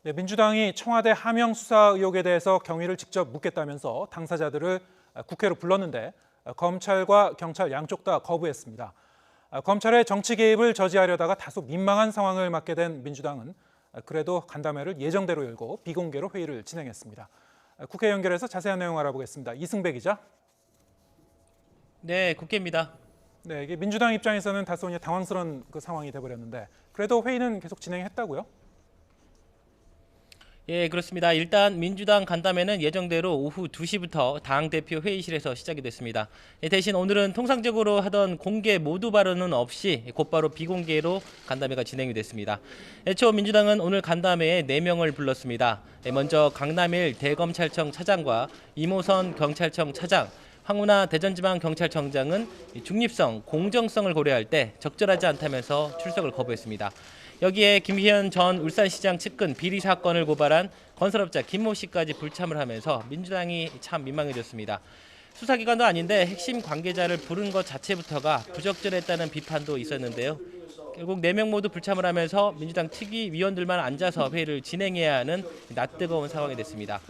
네, 민주당이 청와대 하명 수사 의혹에 대해서 경위를 직접 묻겠다면서 당사자들을 국회로 불렀는데 검찰과 경찰 양쪽 다 거부했습니다. 검찰의 정치 개입을 저지하려다가 다소 민망한 상황을 맞게 된 민주당은 그래도 간담회를 예정대로 열고 비공개로 회의를 진행했습니다. 국회 연결해서 자세한 내용 알아보겠습니다. 이승배 기자. 네, 국회입니다. 네, 이게 민주당 입장에서는 다소 당황스러운 상황이 돼버렸는데 그래도 회의는 계속 진행했다고요? 예, 그렇습니다. 일단 민주당 간담회는 예정대로 오후 2시부터 당대표 회의실에서 시작이 됐습니다. 대신 오늘은 통상적으로 하던 공개 모두 발언은 없이 곧바로 비공개로 간담회가 진행이 됐습니다. 애초 민주당은 오늘 간담회에 4명을 불렀습니다. 먼저 강남일 대검찰청 차장과 이모선 경찰청 차장, 황운하 대전지방경찰청장은 중립성, 공정성을 고려할 때 적절하지 않다면서 출석을 거부했습니다. 여기에 김희연 전 울산시장 측근 비리 사건을 고발한 건설업자 김모 씨까지 불참을 하면서 민주당이 참 민망해졌습니다. 수사기관도 아닌데 핵심 관계자를 부른 것 자체부터가 부적절했다는 비판도 있었는데요. 결국 4명 모두 불참을 하면서 민주당 특위위원들만 앉아서 회의를 진행해야 하는 낯뜨거운 상황이 됐습니다.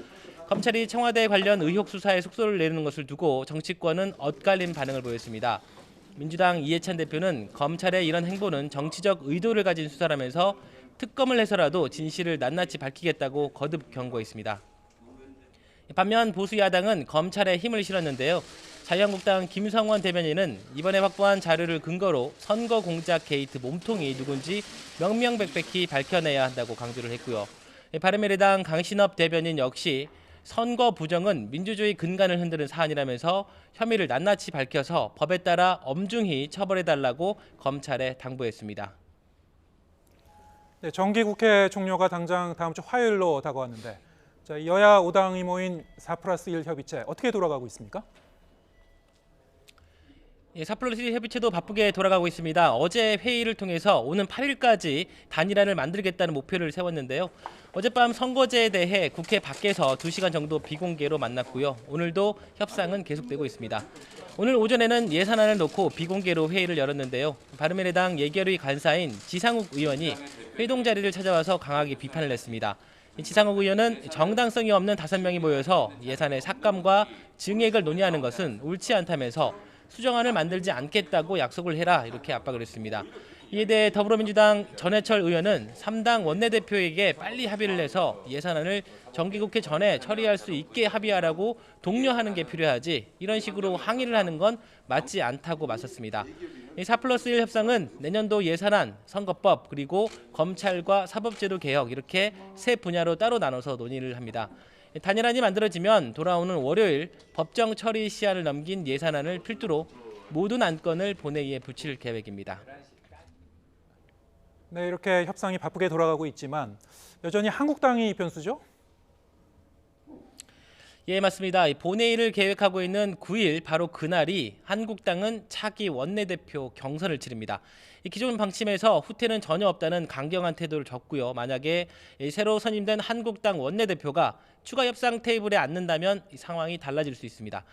검찰이 청와대 관련 의혹 수사에 속도를 내는 것을 두고 정치권은 엇갈린 반응을 보였습니다. 민주당 이해찬 대표는 검찰의 이런 행보는 정치적 의도를 가진 수사라면서 특검을 해서라도 진실을 낱낱이 밝히겠다고 거듭 경고했습니다. 반면 보수 야당은 검찰에 힘을 실었는데요. 자유한국당 김성원 대변인은 이번에 확보한 자료를 근거로 선거 공작 게이트 몸통이 누군지 명명백백히 밝혀내야 한다고 강조를 했고요. 바른미래당 강신업 대변인 역시 선거 부정은 민주주의 근간을 흔드는 사안이라면서 혐의를 낱낱이 밝혀서 법에 따라 엄중히 처벌해달라고 검찰에 당부했습니다. 네, 정기국회 종료가 당장 다음 주 화요일로 다가왔는데 여야 5당이 모인 4+1 협의체 어떻게 돌아가고 있습니까? 4+1 협의체도 바쁘게 돌아가고 있습니다. 어제 회의를 통해서 오는 8일까지 단일화를 만들겠다는 목표를 세웠는데요. 어젯밤 선거제에 대해 국회 밖에서 2시간 정도 비공개로 만났고요. 오늘도 협상은 계속되고 있습니다. 오늘 오전에는 예산안을 놓고 비공개로 회의를 열었는데요. 바른미래당 예결위 간사인 지상욱 의원이 회동 자리를 찾아와서 강하게 비판을 했습니다. 지상욱 의원은 정당성이 없는 5명이 모여서 예산의 삭감과 증액을 논의하는 것은 옳지 않다면서 수정안을 만들지 않겠다고 약속을 해라 이렇게 압박을 했습니다. 이에 대해 더불어민주당 전해철 의원은 3당 원내대표에게 빨리 합의를 해서 예산안을 정기국회 전에 처리할 수 있게 합의하라고 독려하는 게 필요하지 이런 식으로 항의를 하는 건 맞지 않다고 맞섰습니다. 4+1 협상은 내년도 예산안, 선거법 그리고 검찰과 사법제도 개혁 이렇게 세 분야로 따로 나눠서 논의를 합니다. 단일안이 만들어지면 돌아오는 월요일 법정 처리 시한을 넘긴 예산안을 필두로 모든 안건을 본회의에 붙일 계획입니다. 네, 이렇게 협상이 바쁘게 돌아가고 있지만 여전히 한국당이 변수죠? 예, 맞습니다. 본회의를 계획하고 있는 9일 바로 그날이 한국당은 차기 원내대표 경선을 치릅니다. 기존 방침에서 후퇴는 전혀 없다는 강경한 태도를 졌고요. 만약에 새로 선임된 한국당 원내대표가 추가 협상 테이블에 앉는다면 이 상황이 달라질 수 있습니다.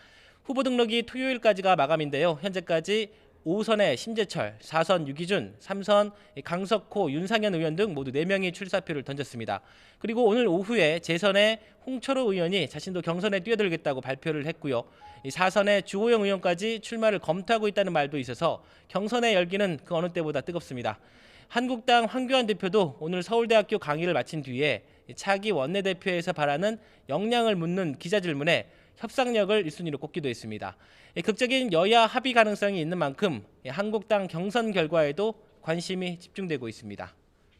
후보 등록이 토요일까지가 마감인데요. 현재까지 5선의 심재철, 4선 유기준, 3선 강석호, 윤상현 의원 등 모두 4명이 출사표를 던졌습니다. 그리고 오늘 오후에 재선의 홍철호 의원이 자신도 경선에 뛰어들겠다고 발표를 했고요. 4선의 주호영 의원까지 출마를 검토하고 있다는 말도 있어서 경선의 열기는 그 어느 때보다 뜨겁습니다. 한국당 황교안 대표도 오늘 서울대학교 강의를 마친 뒤에 차기 원내대표에서 바라는 역량을 묻는 기자질문에 협상력을 1순위로 꼽기도 했습니다. 극적인 여야 합의 가능성이 있는 만큼 한국당 경선 결과에도 관심이 집중되고 있습니다.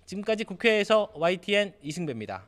지금까지 국회에서 YTN 이승배입니다.